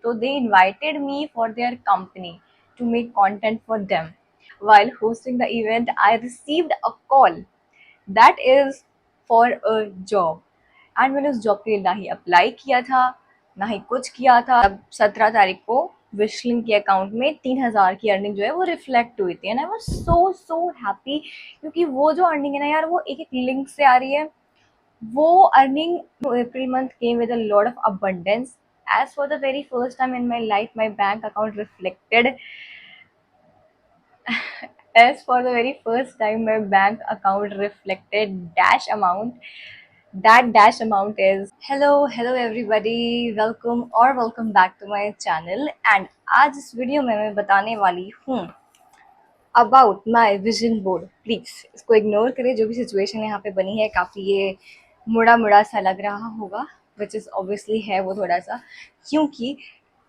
So they invited me for their company to make content for them. While hosting the event, I received a call that is for a job, and मैंने उस job के लिए ना ही apply किया था, ना ही कुछ किया था। अब 17 तारीख को विशलिंग के अकाउंट में 3,000 की अर्निंग जो है वो रिफ्लेक्ट हुई थी, and I was so happy, क्योंकि वो जो अर्निंग है ना यार, वो एक एक लिंक से आ रही है। वो earning April month came with a lot of abundance. As for the very first time in my life, my bank account reflected. As for the very first time, my bank account reflected dash amount. That dash amount is hello everybody, welcome back to my channel. And आज इस video में मैं बताने वाली हूँ about my vision board. Please इसको ignore करें, जो भी सिचुएशन यहाँ पे बनी है काफ़ी ये मुड़ा मुड़ा सा लग रहा होगा, विच इज़ ऑब्वियसली है वो थोड़ा सा, क्योंकि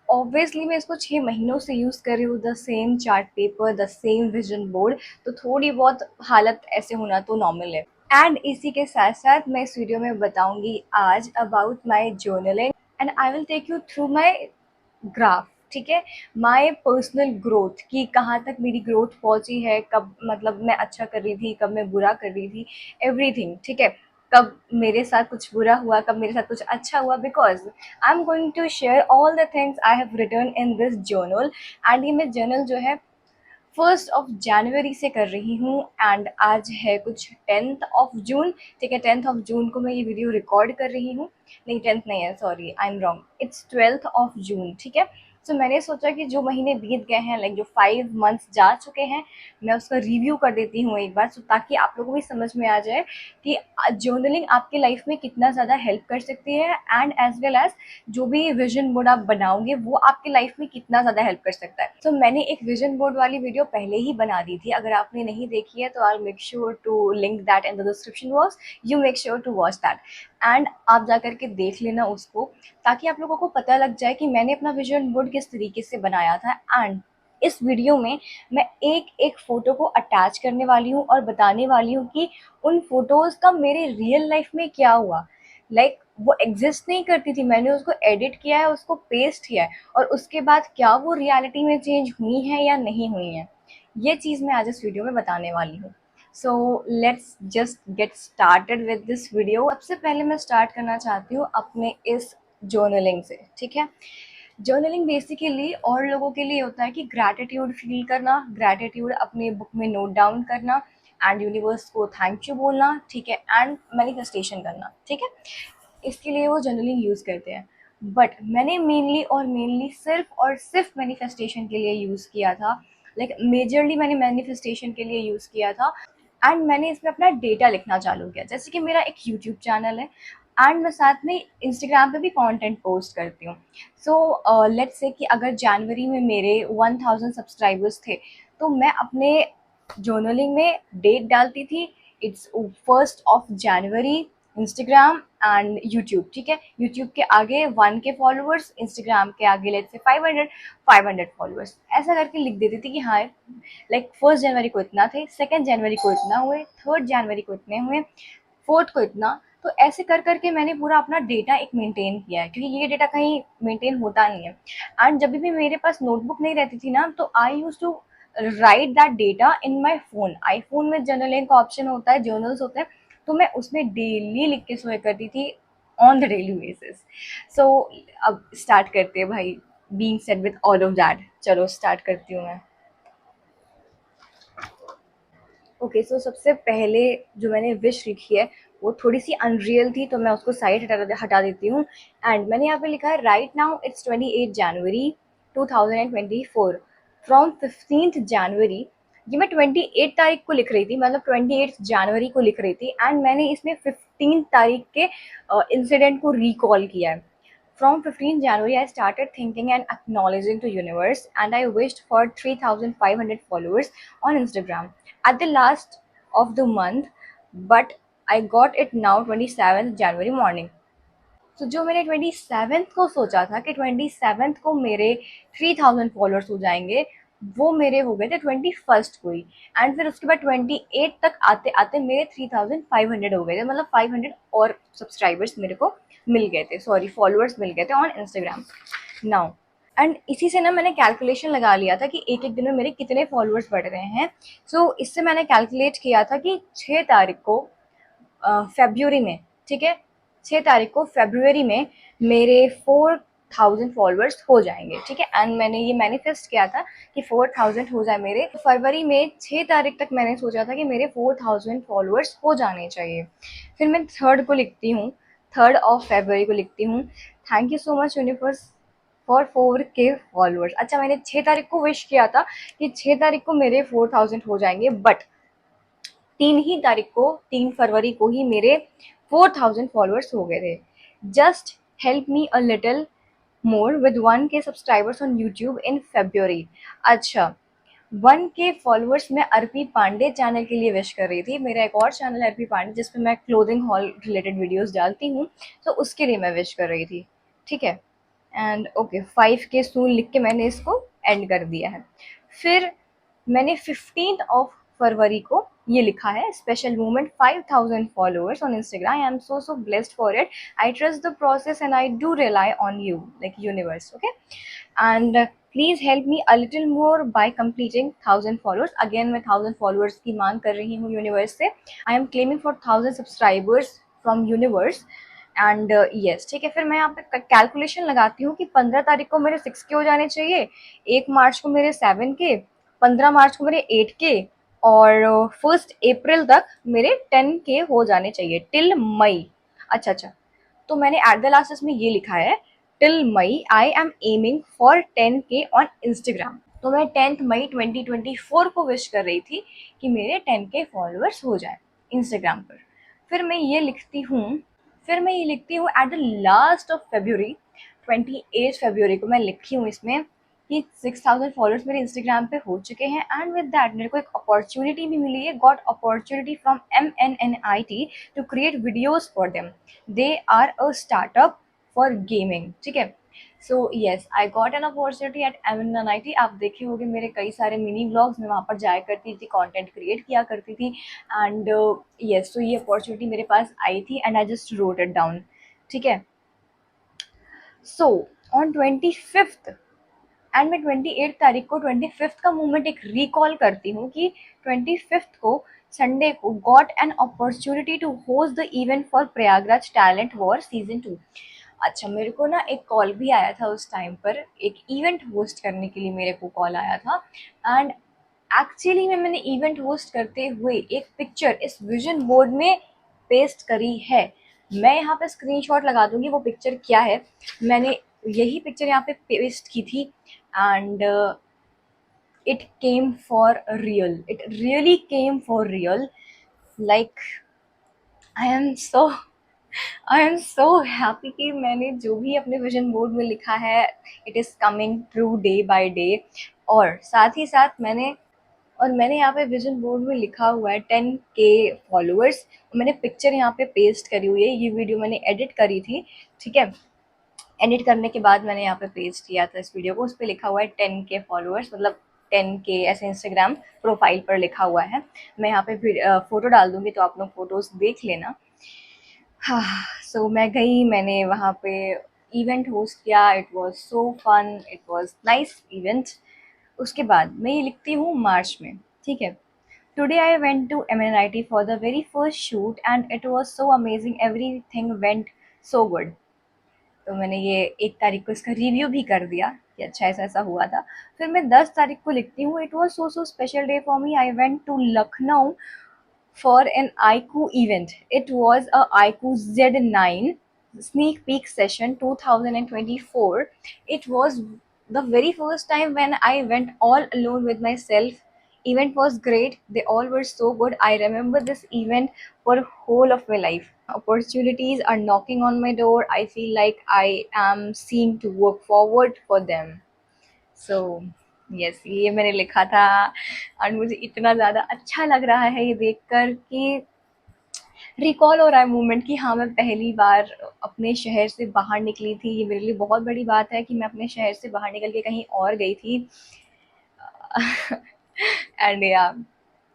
ऑब्वियसली मैं इसको 6 महीनों से यूज़ कर रही हूँ, the same chart paper, the same vision board, तो थोड़ी बहुत हालत ऐसे होना तो नॉर्मल है. एंड इसी के साथ साथ मैं इस वीडियो में बताऊंगी आज about my journaling, and I will take you through my graph. ठीक है, माय पर्सनल ग्रोथ की कहाँ तक मेरी ग्रोथ पहुंची है, कब मतलब मैं अच्छा कर रही थी, कब मैं बुरा कर रही थी, एवरीथिंग. ठीक है, कब मेरे साथ कुछ बुरा हुआ, कब मेरे साथ कुछ अच्छा हुआ, because I am going to share all the things I have written in this journal. And ये मैं जर्नल जो है 1 जनवरी से कर रही हूँ, एंड आज है कुछ 10 जून. ठीक है, 10 जून को मैं ये वीडियो रिकॉर्ड कर रही हूँ. नहीं, 10 नहीं है, sorry, I am wrong, it's 12 जून. ठीक है, सो मैंने सोचा कि जो महीने बीत गए हैं, लाइक जो 5 मंथ्स जा चुके हैं, मैं उसका रिव्यू कर देती हूँ एक बार, सो ताकि आप लोगों को भी समझ में आ जाए कि जर्नलिंग आपके लाइफ में कितना ज़्यादा हेल्प कर सकती है, एंड एज वेल एज जो भी विजन बोर्ड आप बनाओगे वो आपके लाइफ में कितना ज़्यादा हेल्प कर सकता है. तो मैंने एक विजन बोर्ड वाली वीडियो पहले ही बना दी थी, अगर आपने नहीं देखी है तो I make sure to link that in the description box. You make sure to watch that, and आप जा करके देख लेना उसको, ताकि आप लोगों को पता लग जाए कि मैंने अपना विजन बोर्ड किस तरीके से बनाया था. एंड इस वीडियो में मैं एक एक फ़ोटो को अटैच करने वाली हूँ और बताने वाली हूँ कि उन फोटोज़ का मेरे रियल लाइफ में क्या हुआ. लाइक वो एग्जिस्ट नहीं करती थी, मैंने उसको एडिट किया है, उसको पेस्ट किया है, और उसके बाद क्या वो रियलिटी में चेंज हुई हैं या नहीं हुई हैं, ये चीज़ मैं आज इस वीडियो में बताने वाली हूँ. So let's just get started with this video. सबसे पहले मैं स्टार्ट करना चाहती हूँ अपने इस जर्नलिंग से. ठीक है, जर्नलिंग बेसिकली और लोगों के लिए होता है कि ग्रैटिट्यूड फील करना, ग्रैटिट्यूड अपने बुक में नोट डाउन करना, एंड यूनिवर्स को थैंक यू बोलना. ठीक है, एंड मैनिफेस्टेशन करना. ठीक है, इसके लिए वो जर्नलिंग यूज़ करते हैं. बट मैंने मेनली सिर्फ और सिर्फ मैनिफेस्टेशन के लिए यूज़ किया था. लाइक मेजरली मैंने मैनिफेस्टेशन के लिए यूज़ किया था, एंड मैंने इसमें अपना डेटा लिखना चालू किया. जैसे कि मेरा एक यूट्यूब चैनल है, एंड मैं साथ में इंस्टाग्राम पे भी कंटेंट पोस्ट करती हूँ. सो लेट्स से कि अगर जनवरी में मेरे 1000 सब्सक्राइबर्स थे, तो मैं अपने जर्नलिंग में डेट डालती थी, it's 1 January, Instagram and YouTube. ठीक है, यूट्यूब के आगे 1K फॉलोअर्स, इंस्टाग्राम के आगे लेट्स से 500 फॉलोअर्स, ऐसा करके लिख देती थी कि हाँ, लाइक 1 जनवरी को इतना थे, 2 जनवरी को इतना हुए, 3 जनवरी को इतने हुए, 4th को इतना. तो ऐसे कर करके मैंने पूरा अपना डेटा एक मेंटेन किया है, क्योंकि ये डेटा कहीं मेंटेन होता नहीं है. एंड जब भी मेरे पास नोटबुक नहीं रहती थी ना, तो I use to write that data in my phone. IPhone में जर्नलिंग का ऑप्शन होता है, जर्नल्स होते हैं, तो मैं उसमें डेली लिख के सोया करती थी ऑन द डेली बेसिस. सो अब स्टार्ट करते हैं भाई, being said with all of that, चलो स्टार्ट करती हूँ मैं. ओके, सो सबसे पहले जो मैंने विश लिखी है वो थोड़ी सी अनरियल थी, तो मैं उसको साइड हटा देती हूँ. एंड मैंने यहाँ पे लिखा है right now it's 28 January 2024 from 15 जनवरी. ये मैं 28 तारीख को लिख रही थी, मतलब 28 जनवरी को लिख रही थी, एंड मैंने इसमें 15 तारीख के इंसिडेंट को रिकॉल किया है. From 15 January, I started thinking and acknowledging to universe, and I wished for 3,500 followers on Instagram at the last of the month, but I got it now 27th January morning. तो जो मैंने 27th को सोचा था कि 27th को मेरे 3,000 followers हो जाएंगे, वो मेरे हो गए थे 21st को ही. एंड फिर उसके बाद 28 तक आते आते मेरे 3,500 हो गए थे, मतलब 500 और सब्सक्राइबर्स मेरे को मिल गए थे, सॉरी फॉलोअर्स मिल गए थे ऑन इंस्टाग्राम. नाउ एंड इसी से ना मैंने कैलकुलेशन लगा लिया था कि एक एक दिन में मेरे कितने फॉलोअर्स बढ़ रहे हैं। सो इससे मैंने कैलकुलेट किया था कि 6 तारीख को फेब्रुअरी में, ठीक है, 6 तारीख को फेब्रुअरी में मेरे 4000 फॉलोअर्स हो जाएंगे, ठीक है। एंड मैंने ये मैनिफेस्ट किया था कि 4000 हो जाए मेरे। तो फरवरी में 6 तारीख तक मैंने सोचा था कि मेरे 4000 फॉलोअर्स हो जाने चाहिए। फिर मैं 3rd को लिखती हूँ, 3rd of February को लिखती हूँ, thank you so much universe for 4K followers. अच्छा, मैंने 6 तारीख को विश किया था कि 6 तारीख को मेरे 4000 हो जाएंगे, बट 3 ही तारीख को, 3 फरवरी को ही मेरे 4000 फॉलोअर्स हो गए थे। Just help me a little more with 1K subscribers on YouTube in February. अच्छा, 1K फॉलोअर्स मैं अर्पी पांडे चैनल के लिए विश कर रही थी। मेरा एक और चैनल है अर्पी पांडे जिसमें मैं क्लोथिंग हॉल रिलेटेड वीडियोस डालती हूँ, तो उसके लिए मैं विश कर रही थी, ठीक है। एंड ओके, 5K सून लिख के मैंने इसको एंड कर दिया है। फिर मैंने 15 फरवरी को ये लिखा है, special moment 5000 followers on Instagram, I am so blessed for it, I trust the process and I do rely on you like universe, okay. And please help me a little more by completing 1000 followers. Again मैं 1000 followers की मांग कर रही हूँ universe से। I am claiming for 1000 subscribers from universe. And yes, ठीक है। फिर मैं यहाँ पे कैलकुलेशन लगाती हूँ कि 15 तारीख को मेरे 6K हो जाने चाहिए, 1 मार्च को मेरे 7K, 15 मार्च को मेरे 8K, और 1 अप्रैल तक मेरे 10K हो जाने चाहिए टिल मई। अच्छा अच्छा, तो मैंने एट द लास्ट इसमें ये लिखा है, till May I am aiming for 10K on Instagram. तो मैं 10 मई 2024 को विश कर रही थी कि मेरे 10K फॉलोअर्स हो जाए इंस्टाग्राम पर। फिर मैं ये लिखती हूँ, at the last of February, 28 फरवरी को मैं लिखी हूँ इसमें कि 6000 फॉलोअर्स मेरे इंस्टाग्राम पे हो चुके हैं। एंड विद दैट मेरे को एक अपॉर्चुनिटी भी मिली है, got opportunity from MNNIT to create videos for them. They are a startup for gaming, ठीक है। So yes, I got an opportunity at MNNIT। आप देखे होंगे मेरे कई सारे मिनी ब्लॉग्स, मैं वहाँ पर जाया करती थी, कंटेंट क्रिएट किया करती थी। एंड येस, तो ये अपॉर्चुनिटी मेरे पास आई थी and I just wrote it down, ठीक है। सो ऑन 25th, एंड मैं 28 तारीख को 25th का मूवमेंट एक रिकॉल करती हूँ कि 25th को, संडे को, got an opportunity to host the event for Prayagraj talent war season 2। अच्छा, मेरे को ना एक कॉल भी आया था उस टाइम पर, एक इवेंट होस्ट करने के लिए मेरे को कॉल आया था। एंड एक्चुअली में मैंने इवेंट होस्ट करते हुए एक पिक्चर इस विजन बोर्ड में पेस्ट करी है। मैं यहाँ पे स्क्रीनशॉट लगा दूंगी वो पिक्चर क्या है। मैंने यही पिक्चर यहाँ पे पेस्ट की थी and it came for real, it really came for real, like I am so I am so happy कि मैंने जो भी अपने विजन बोर्ड में लिखा है it is coming true day by day. और साथ ही साथ मैंने यहाँ पे विजन बोर्ड में लिखा हुआ है 10K फॉलोअर्स। मैंने पिक्चर यहाँ पे पेस्ट करी हुई है, ये वीडियो मैंने एडिट करी थी, ठीक है। एडिट करने के बाद मैंने यहाँ पे पेस्ट किया था इस वीडियो को, उस पर लिखा हुआ है 10K फॉलोअर्स, मतलब 10K ऐसे इंस्टाग्राम प्रोफाइल पर लिखा हुआ है। मैं यहाँ पे फोटो डाल दूंगी तो आप लोग फोटोज देख लेना। हाँ, सो मैं गई, मैंने वहाँ पे इवेंट होस्ट किया, it was so fun, it was nice event. उसके बाद मैं ये लिखती हूँ मार्च में, ठीक है। Today I went to MNIT for the very first shoot and it was so amazing, everything went so good. तो मैंने ये 1 तारीख को इसका रिव्यू भी कर दिया कि अच्छा ऐसा ऐसा हुआ था। फिर मैं 10 तारीख को लिखती हूँ, it was so special day for me, I went to Lucknow for an IQ event. It was a IQ Z9 sneak peek session 2024. It was the very first time when I went all alone with myself. Event was great. They all were so good. I remember this event for whole of my life. Opportunities are knocking on my door. I feel like I am seeing to work forward for them. So yes, ये मैंने लिखा था। और मुझे इतना ज़्यादा अच्छा लग रहा है ये देखकर कि रिकॉल हो रहा है मोमेंट कि हाँ, मैं पहली बार अपने शहर से बाहर निकली थी। ये मेरे लिए बहुत बड़ी बात है कि मैं अपने शहर से बाहर निकल के कहीं और गई थी। एंड या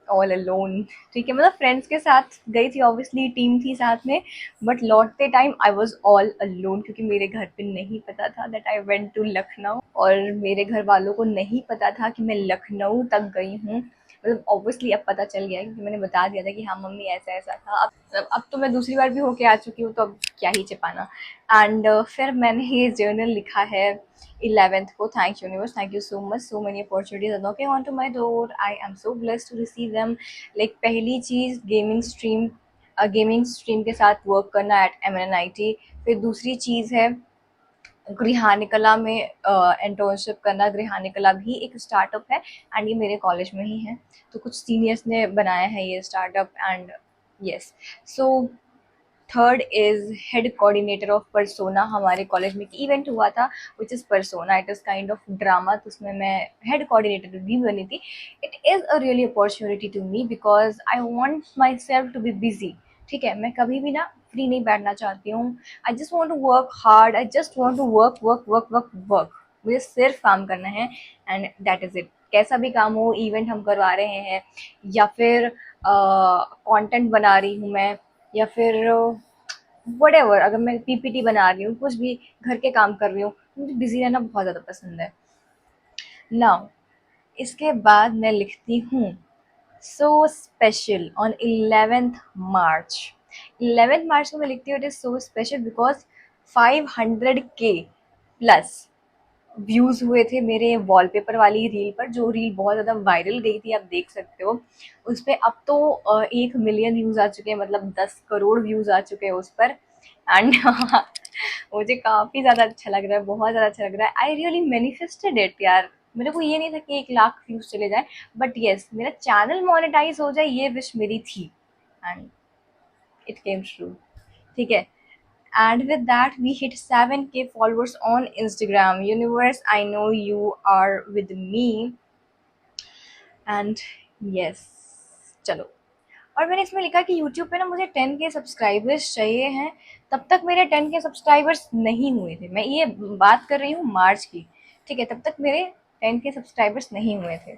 ऑल अलोन, ठीक है, मतलब फ्रेंड्स के साथ गई थी, ऑब्वियसली टीम थी साथ में, बट लौटते time I was all alone क्योंकि मेरे घर पे नहीं पता था that I went to Lucknow. और मेरे घर वालों को नहीं पता था कि मैं लखनऊ तक गई हूँ। मतलब ऑब्वियसली अब पता चल गया है क्योंकि मैंने बता दिया था कि हाँ मम्मी ऐसा ऐसा था। अब तो मैं दूसरी बार भी होके आ चुकी हूँ, तो अब क्या ही छिपाना। एंड फिर मैंने ये जर्नल लिखा है 11th को। Thank universe, thank you so much, so many opportunities are knocking on to my door, I am so blessed to receive them. Like पहली चीज़ गेमिंग स्ट्रीम के साथ वर्क करना एट MNIT। फिर दूसरी चीज़ है गृहानिकला में इंटर्नशिप करना। गृहानिकला भी एक स्टार्टअप है एंड ये मेरे कॉलेज में ही है, तो कुछ सीनियर्स ने बनाया है ये startup. And yes, so third is head coordinator of Persona. हमारे कॉलेज में एक इवेंट हुआ था which is Persona, it is kind of drama, तो उसमें मैं हेड कोऑर्डिनेटर भी बनी थी। It is a really opportunity to me because I want myself to be busy. ठीक है, मैं कभी भी ना फ्री नहीं बैठना चाहती हूँ। I just want to work hard, I just want to work work work work work. मुझे सिर्फ काम करना है एंड दैट इज़ इट। कैसा भी काम हो, इवेंट हम करवा रहे हैं या फिर कंटेंट बना रही हूँ मैं, या फिर वटेवर, अगर मैं PPT बना रही हूँ, कुछ भी घर के काम कर रही हूँ, मुझे बिजी रहना बहुत ज़्यादा पसंद है। नाउ इसके बाद मैं लिखती हूँ so special on 11th March. 11th मार्च को मैं लिखती हूँ it is so special because 500K plus views हुए थे मेरे वॉलपेपर वाली रील पर, जो रील बहुत ज़्यादा वायरल गई थी, आप देख सकते हो उस पर। अब तो 1 मिलियन व्यूज़ आ चुके हैं, मतलब 10 करोड़ व्यूज़ आ चुके हैं उस पर। एंड मुझे काफ़ी ज़्यादा अच्छा लग रहा है, बहुत ज़्यादा अच्छा लग रहा है। आई रियली मैनिफेस्टेड इट यार। मेरे को ये नहीं था कि 1 लाख व्यूज़ चले जाए, बट येस मेरा चैनल मोनेटाइज हो जाए, ये विश मेरी थी एंड इट केम ट्रू। ठीक है, and with that we hit 7K followers on Instagram. Universe, I know you are with me and yes, चलो। और मैंने इसमें लिखा कि YouTube पे ना मुझे 10K सब्सक्राइबर्स चाहिए हैं। तब तक मेरे 10K सब्सक्राइबर्स नहीं हुए थे, मैं ये बात कर रही हूँ मार्च की। ठीक है, तब तक मेरे 10K सब्सक्राइबर्स नहीं हुए थे।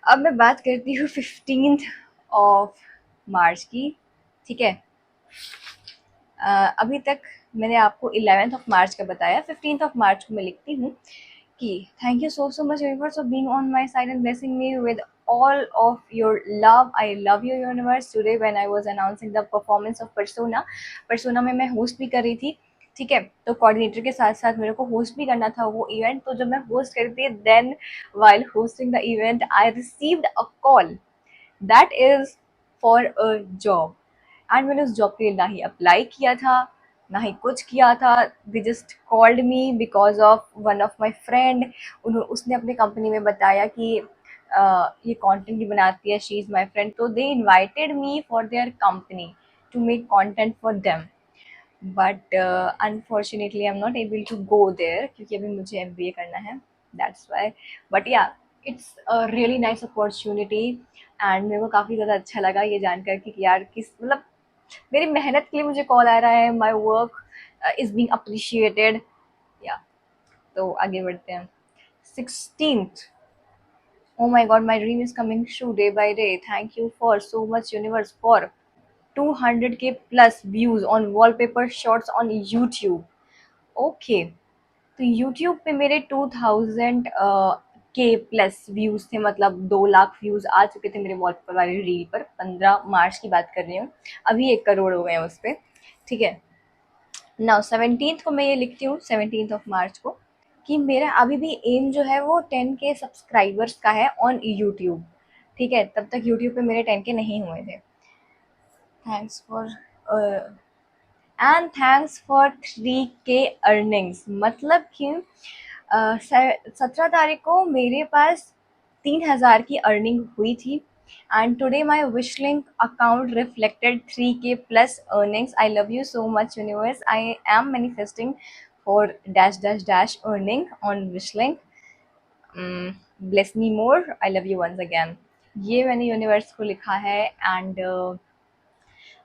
अब मैं बात करती हूँ 15th ऑफ मार्च की। ठीक है, अभी तक मैंने आपको 11th ऑफ मार्च का बताया। 15th ऑफ मार्च को मैं लिखती हूँ कि thank you so much universe for being on my side and blessing me with all of your love. I love you universe. Today when I was announcing the performance of Persona में मैं host भी कर रही थी। ठीक है, तो coordinator के साथ साथ मेरे को होस्ट भी करना था वो इवेंट। तो जब मैं होस्ट कर रही थी, then while hosting the event I received a call that is for a job। And मैंने उस जॉब के लिए ना ही अप्लाई किया था, ना ही कुछ किया था। They just called me because of one of my friend. उसने अपने कंपनी में बताया कि ये कंटेंट भी बनाती है, शी इज़ माई फ्रेंड, तो they invited me for their company to make content for them. But unfortunately I am not able to go there क्योंकि अभी मुझे MBA करना है, that's why. But yeah, it's a really nice opportunity and मेरे को काफ़ी ज़्यादा अच्छा लगा ये जानकर कि यार किस मतलब मेरी मेहनत के लिए मुझे कॉल आ रहा है, my work is being appreciated. या, तो आगे बढ़ते हैं। 16th, oh my god, my dream is coming true day by day. Thank you for so much universe for 200K plus views on wallpaper shots on YouTube. Okay, तो YouTube पे मेरे 2000 K plus views थे, मतलब 2 lakh views आ चुके थे मेरे wallpaper वाली reel पर। 15 मार्च की बात कर रही हूँ, अभी 1 करोड़ हो गए हैं उस पर। ठीक है, नाउ 17th को मैं ये लिखती हूँ, 17th ऑफ मार्च को, कि मेरा अभी भी एम जो है वो 10K सब्सक्राइबर्स का है ऑन यूट्यूब। ठीक है, तब तक यूट्यूब पे मेरे 10K नहीं हुए थे। Thanks for and thanks for 3K earnings. मतलब कि 17 तारीख को मेरे पास 3,000 की अर्निंग हुई थी and today my Wishlink account reflected 3K plus earnings. I love you so much universe, I am manifesting for dash dash dash earning on Wishlink. Bless me more, I love you once again. ये मैंने universe को लिखा है and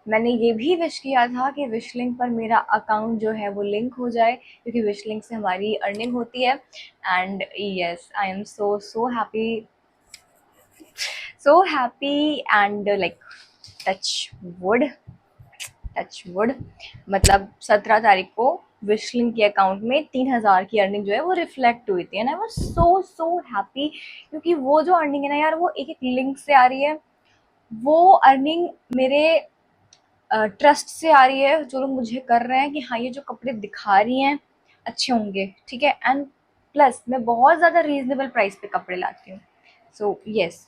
मैंने ये भी wish किया था कि विश लिंक पर मेरा अकाउंट जो है वो लिंक हो जाए क्योंकि विश लिंक से हमारी अर्निंग होती है। And yes, I am so happy and like touch wood touch wood. मतलब 17 तारीख को विशलिंक के अकाउंट में 3,000 की अर्निंग जो है वो रिफ्लेक्ट हुई थी and I was so so happy, क्योंकि वो जो अर्निंग है ना यार वो एक एक लिंक से आ रही है। वो अर्निंग मेरे ट्रस्ट से आ रही है, जो लोग मुझे कर रहे हैं कि हाँ ये जो कपड़े दिखा रही हैं अच्छे होंगे, ठीक है। एंड प्लस मैं बहुत ज़्यादा रीजनेबल प्राइस पे कपड़े लाती हूँ। सो यस,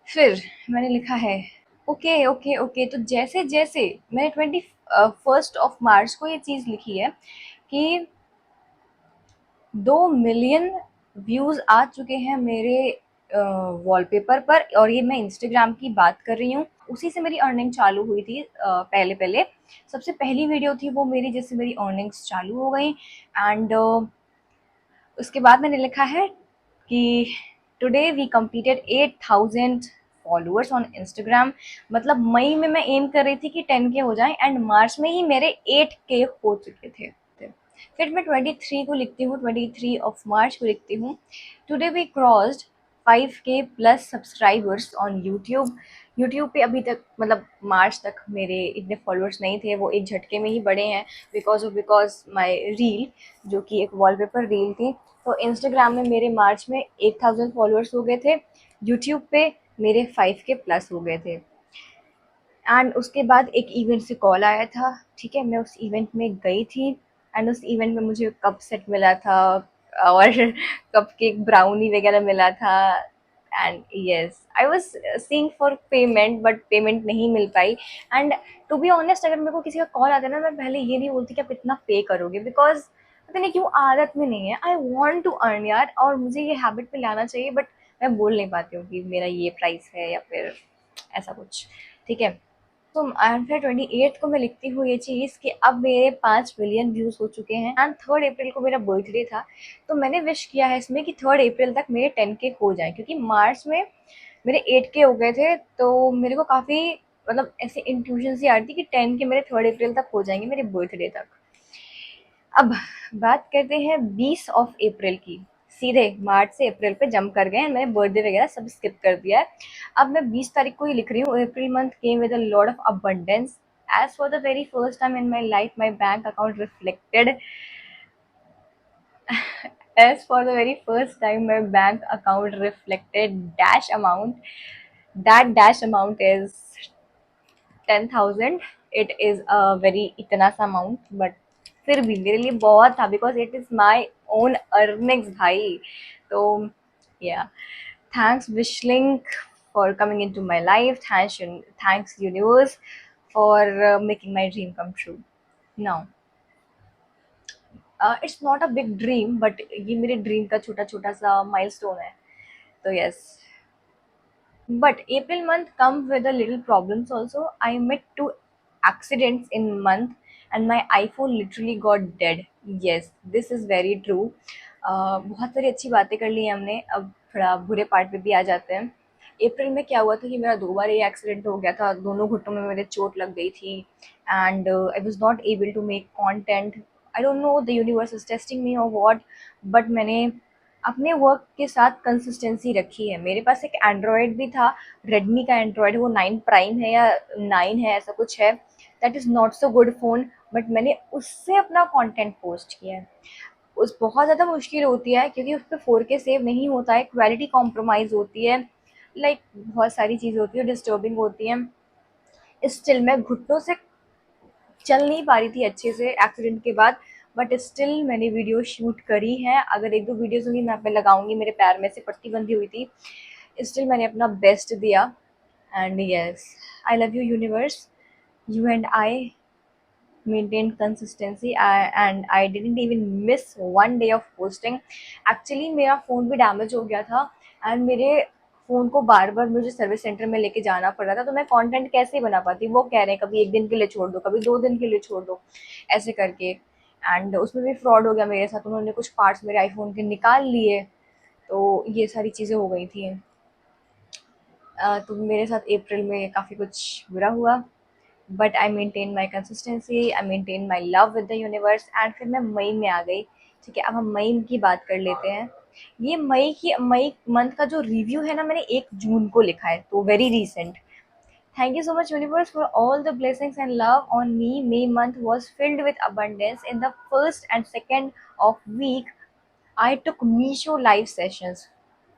फिर मैंने लिखा है ओके ओके ओके। तो जैसे जैसे मैंने 21 मार्च को ये चीज़ लिखी है कि 2 मिलियन व्यूज आ चुके हैं मेरे वॉलपेपर पर, और ये मैं इंस्टाग्राम की बात कर रही हूँ। उसी से मेरी अर्निंग चालू हुई थी। पहले पहले सबसे पहली वीडियो थी वो मेरी, जिससे मेरी अर्निंग्स चालू हो गई। एंड उसके बाद मैंने लिखा है कि today we completed 8,000 followers on Instagram. मतलब मई में मैं एम कर रही थी कि 10K हो जाए एंड मार्च में ही मेरे 8K हो चुके थे। फिर मैं 23 को लिखती हूँ, 23 मार्च को लिखती हूँ, today we crossed 5K plus subscribers on YouTube. YouTube पे अभी तक मतलब मार्च तक मेरे इतने फॉलोअर्स नहीं थे, वो एक झटके में ही बढ़े हैं बिकॉज माई रील, जो कि एक वॉलपेपर रील थी। तो इंस्टाग्राम में मेरे मार्च में 8,000 फॉलोअर्स हो गए थे, यूट्यूब पे मेरे 5K प्लस हो गए थे। एंड उसके बाद एक इवेंट से कॉल आया था, ठीक है, मैं उस इवेंट में गई थी एंड उस इवेंट में मुझे कप सेट मिला था और कप केक ब्राउनी वगैरह मिला था। And yes, I was seeing for payment but payment नहीं मिल पाई। एंड टू बी ऑनेस्ट, अगर मेरे को किसी का कॉल आता है ना, मैं पहले ये नहीं बोलती कि आप इतना पे करोगे, बिकॉज पता नहीं क्यों आदत में नहीं है। आई वॉन्ट टू अर्न यार, और मुझे ये हैबिट में लाना चाहिए, बट मैं बोल नहीं पाती हूँ कि मेरा ये प्राइस है या फिर ऐसा कुछ, ठीक है। तो एंड फिर 28 को मैं लिखती हूँ ये चीज़ कि अब मेरे 5 मिलियन व्यूज़ हो चुके हैं एंड 3 अप्रैल को मेरा बर्थडे था। तो मैंने विश किया है इसमें कि 3 अप्रैल तक मेरे 10K हो जाए, क्योंकि मार्च में मेरे 8K हो गए थे। तो मेरे को काफ़ी मतलब ऐसे इंट्यूशन सी आ रही थी कि 10K मेरे 3 अप्रैल तक हो जाएंगे, मेरे बर्थडे तक। अब बात करते हैं 20 अप्रैल की। सीधे मार्च से अप्रैल पे जंप कर गए, मैंने बर्थडे वगैरह सब स्किप कर दिया है। अब मैं 20 तारीख को ही लिख रही हूँ, April month came with a lot of abundance. As for the very first time in my life my bank account reflected as for the very first time my bank account reflected dash amount. That dash amount is 10,000। It is a very इतना सा amount, but फिर भी मेरे लिए बहुत था because it is my own earnings भाई। तो yeah, thanks Wishlink for coming into my life, thanks universe for making my dream come true. Now it's not a big dream, but ये मेरे ड्रीम का छोटा छोटा सा milestone है। तो yes, but April month come with a little problems also. I met 2 accidents in month and my iPhone literally got dead. Yes, this is very true. बहुत सारी अच्छी बातें कर ली हैं हमने, अब थोड़ा बुरे पार्ट पे भी आ जाते हैं। अप्रैल में क्या हुआ था कि मेरा 2 बार ये एक्सीडेंट हो गया था, दोनों घुटनों में मेरे चोट लग गई थी and I was not able to make content. I don't know the universe is testing me और व्हाट, बट मैंने अपने वर्क के साथ कंसिस्टेंसी रखी है। मेरे पास एक एंड्रॉयड भी था, रेडमी का एंड्रॉयड, वो 9 प्राइम है या 9 है ऐसा कुछ है। That is not so good phone, but मैंने उससे अपना कंटेंट पोस्ट किया है। उस बहुत ज़्यादा मुश्किल होती है क्योंकि उस पर 4K सेव नहीं होता है, क्वालिटी कॉम्प्रोमाइज़ होती है, लाइक बहुत सारी चीज़ें होती है, डिस्टर्बिंग होती हैं। स्टिल मैं घुटनों से चल नहीं पा रही थी अच्छे से एक्सीडेंट के बाद, बट स्टिल मैंने वीडियो शूट करी है। अगर एक दो वीडियोज़ होंगी मैं पे लगाऊंगी, मेरे पैर में से पट्टी बंधी हुई थी, स्टिल मैंने अपना बेस्ट दिया। And yes, I love you universe, you and I maintained consistency and I didn't even miss one day of posting. Actually मेरा फ़ोन भी डैमेज हो गया था एंड मेरे फ़ोन को बार बार मुझे सर्विस सेंटर में लेके जाना पड़ रहा था, तो मैं कंटेंट कैसे बना पाती। वो कह रहे हैं कभी 1 दिन के लिए छोड़ दो, कभी 2 दिन के लिए छोड़ दो, ऐसे करके। एंड उसमें भी फ्रॉड हो गया मेरे साथ, उन्होंने कुछ पार्ट्स मेरे आईफोन के निकाल लिए, तो ये सारी चीज़ें हो गई थी। तो मेरे साथ अप्रैल में काफ़ी कुछ बुरा हुआ, but I maintain my consistency, I maintain my love with the universe. And फिर मैं मई में आ गई, ठीक है। अब हम मई की बात कर लेते हैं। ये मई मंथ का जो रिव्यू है ना, मैंने 1 जून को लिखा है, तो very recent. Thank you so much, universe, for all the blessings and love on me. May month was filled with abundance. In the first and second of week, I took Misho live sessions.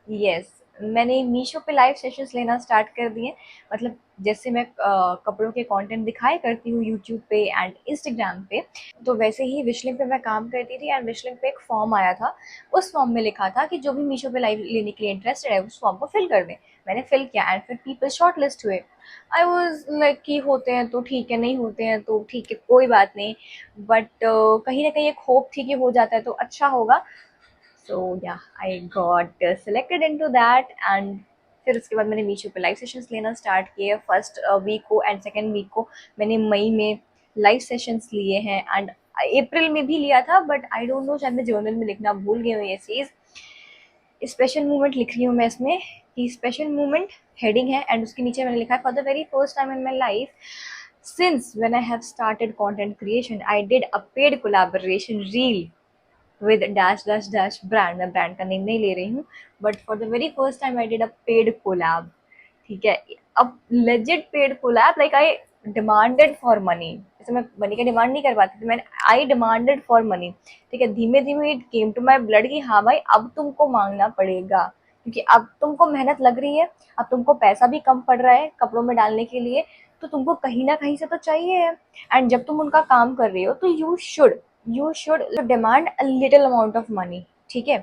Yes, मैंने मीशो पे live sessions लेना start कर दिए। मतलब जैसे मैं कपड़ों के कंटेंट दिखाई करती हूँ यूट्यूब पे एंड इंस्टाग्राम पे, तो वैसे ही विशलिंग पे मैं काम करती थी एंड विशलिंग पे एक फॉर्म आया था। उस फॉर्म में लिखा था कि जो भी मीशो पे लाइव लेने के लिए इंटरेस्टेड है उस फॉर्म को फिल कर दें। मैंने फिल किया एंड फिर पीपल शॉर्ट लिस्ट हुए। आई वॉज लाइक कि होते हैं तो ठीक है, नहीं होते हैं तो ठीक है, कोई बात नहीं। बट कहीं ना कहीं एक होप थी कि हो जाता है तो अच्छा होगा। सो या I got selected into that and फिर उसके बाद मैंने मीशो पे लाइव सेशंस लेना स्टार्ट किए। फर्स्ट वीक को एंड सेकेंड वीक को मैंने मई में लाइव सेशंस लिए हैं एंड अप्रैल में भी लिया था, बट आई डोंट नो, शायद मैं जर्नल में लिखना भूल गई हूँ ये चीज़। स्पेशल मोमेंट लिख रही हूँ मैं इसमें कि स्पेशल मोमेंट हेडिंग है एंड उसके नीचे मैंने लिखा है for the very first time in my life since when I have started content creation, I did a paid collaboration reel with dash dash dash brand. मैं ब्रांड का name नहीं ले रही हूँ, but for the very first time I did a paid collab. ठीक है, अब legit paid collab, like I demanded for money. जैसे मैं मनी का डिमांड नहीं कर पाती थी, मैंने आई डिमांडेड फॉर मनी। ठीक है, धीमे धीमे it came to my blood कि हाँ भाई अब तुमको मांगना पड़ेगा, क्योंकि अब तुमको मेहनत लग रही है, अब तुमको पैसा भी कम पड़ रहा है कपड़ों में डालने के लिए, तो तुमको कहीं ना कहीं से तो चाहिए है। एंड जब तुम उनका काम कर रही हो तो you should demand a little amount of money. ठीक है,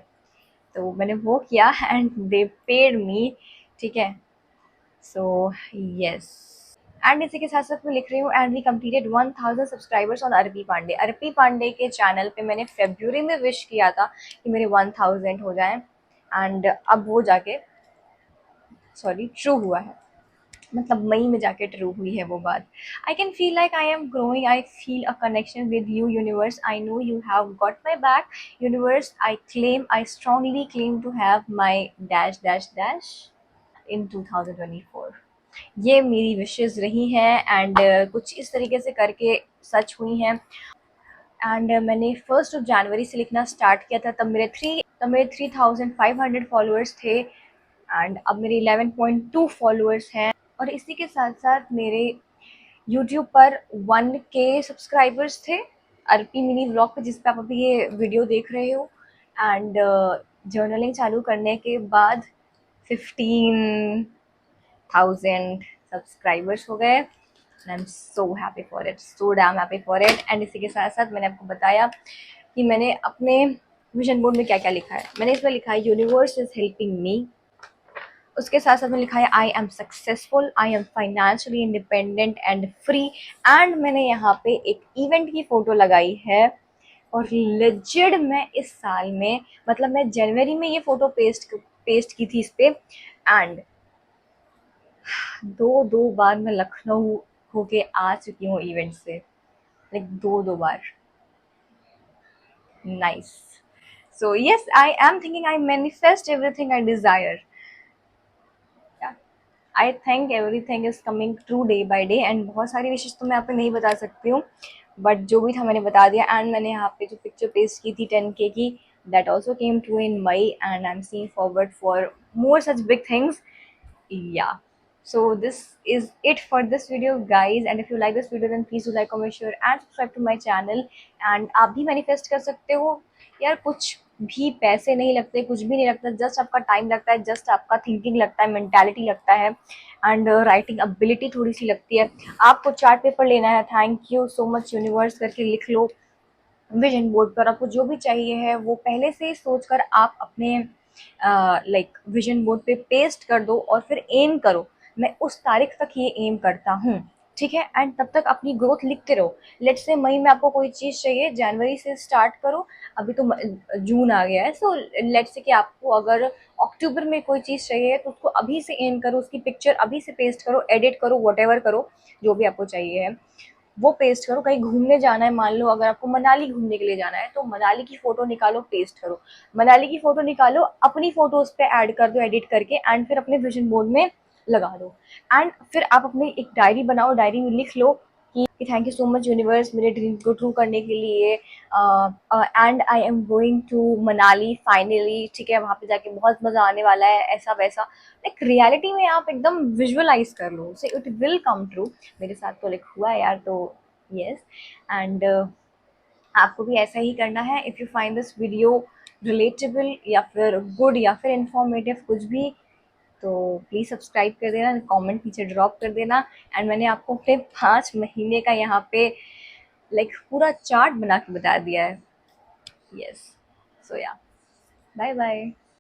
तो मैंने वो किया एंड दे पेड मी। ठीक है, सो यस। एंड इसी के साथ साथ मैं लिख रही हूँ and we completed 1000 subscribers on Arbi Pandey. अरबी पांडे के चैनल पे मैंने फेब्रुवरी में विश किया था कि मेरे 1000 हो जाए एंड अब वो जाके सॉरी ट्रू हुआ है। मतलब मई में जाके ट्रू हुई है वो बात। I can feel like I am growing, I feel a connection with you universe, I know you have got my back. Universe, I strongly claim to have my dash dash dash in 2024। ये मेरी wishes रही हैं and कुछ इस तरीके से करके सच हुई हैं। एंड मैंने 1 जनवरी से लिखना स्टार्ट किया था, तब मेरे 3500 फॉलोअर्स थे एंड अब मेरे 11.2 फॉलोअर्स हैं। और इसी के साथ साथ मेरे यूट्यूब पर 1K सब्सक्राइबर्स थे अरपी मिनी व्लॉग पे, जिस पे आप अभी ये वीडियो देख रहे हो। एंड जर्नलिंग चालू करने के बाद 15,000 सब्सक्राइबर्स हो गए। आई am so happy for it, so damn happy for it. And इसी के साथ साथ मैंने आपको बताया कि मैंने अपने विजन बोर्ड में क्या क्या लिखा है। मैंने इसमें लिखा है यूनिवर्स इज हेल्पिंग मी। उसके साथ साथ मैंने लिखा है I am successful, I am financially independent and free. And मैंने यहाँ पे एक इवेंट की फ़ोटो लगाई है। और लेजिड मैं इस साल में, मतलब मैं जनवरी में ये फ़ोटो पेस्ट की थी इस पे एंड दो बार मैं लखनऊ होके आ चुकी हूँ इवेंट से, लाइक दो बार। Nice. So yes, I am thinking I manifest everything I desire. I think everything is coming true day by day. And बहुत सारी विशेष तो मैं यहाँ पे नहीं बता सकती हूँ, बट जो भी था मैंने बता दिया। एंड मैंने यहाँ पे जो पिक्चर पेस्ट की थी 10K की, that also came true in May and I am seeing forward for more such big things. Yeah, so this is it for this video guys, and if you like this video then please do like, comment, share and subscribe to my channel। and आप भी manifest कर सकते हो यार, कुछ भी पैसे नहीं लगते, कुछ भी नहीं लगता, जस्ट आपका टाइम लगता है, जस्ट आपका थिंकिंग लगता है, मेंटालिटी लगता है एंड राइटिंग एबिलिटी थोड़ी सी लगती है। आपको चार्ट पेपर लेना है, thank you so much universe करके लिख लो विजन बोर्ड पर। आपको जो भी चाहिए है वो पहले से सोचकर आप अपने लाइक विजन बोर्ड पे पेस्ट कर दो और फिर एम करो मैं उस तारीख तक ये एम करता हूँ। ठीक है, एंड तब तक अपनी ग्रोथ लिखते रहो। लेट्स से मई में आपको कोई चीज़ चाहिए, जनवरी से स्टार्ट करो। अभी तो जून आ गया है, सो लेट्स से कि आपको अगर अक्टूबर में कोई चीज़ चाहिए तो उसको अभी से एम करो, उसकी पिक्चर अभी से पेस्ट करो, एडिट करो, वॉट करो, जो भी आपको चाहिए है वो पेस्ट करो। कहीं घूमने जाना है, मान लो अगर आपको मनाली घूमने के लिए जाना है तो मनाली की फोटो निकालो, पेस्ट करो। मनाली की फोटो निकालो, अपनी फोटो उस पर ऐड कर दो एडिट करके एंड फिर अपने विजन बोर्ड में लगा दो। एंड फिर आप अपनी एक डायरी बनाओ, डायरी में लिख लो कि thank you so much universe मेरे ड्रीम को ट्रू करने के लिए, and I am going to Manali finally. ठीक है, वहाँ पे जाके बहुत मजा आने वाला है, ऐसा वैसा। लाइक रियलिटी में आप एकदम विजुअलाइज कर लो से इट विल कम ट्रू। मेरे साथ तो लाइक हुआ है यार, तो यस। एंड आपको भी ऐसा ही करना है। If you find this video relatable या फिर गुड या फिर इंफॉर्मेटिव कुछ भी, तो प्लीज़ सब्सक्राइब कर देना, कमेंट नीचे ड्रॉप कर देना। एंड मैंने आपको अपने 5 महीने का यहाँ पे लाइक पूरा चार्ट बना के बता दिया है। यस, सो या, बाय बाय।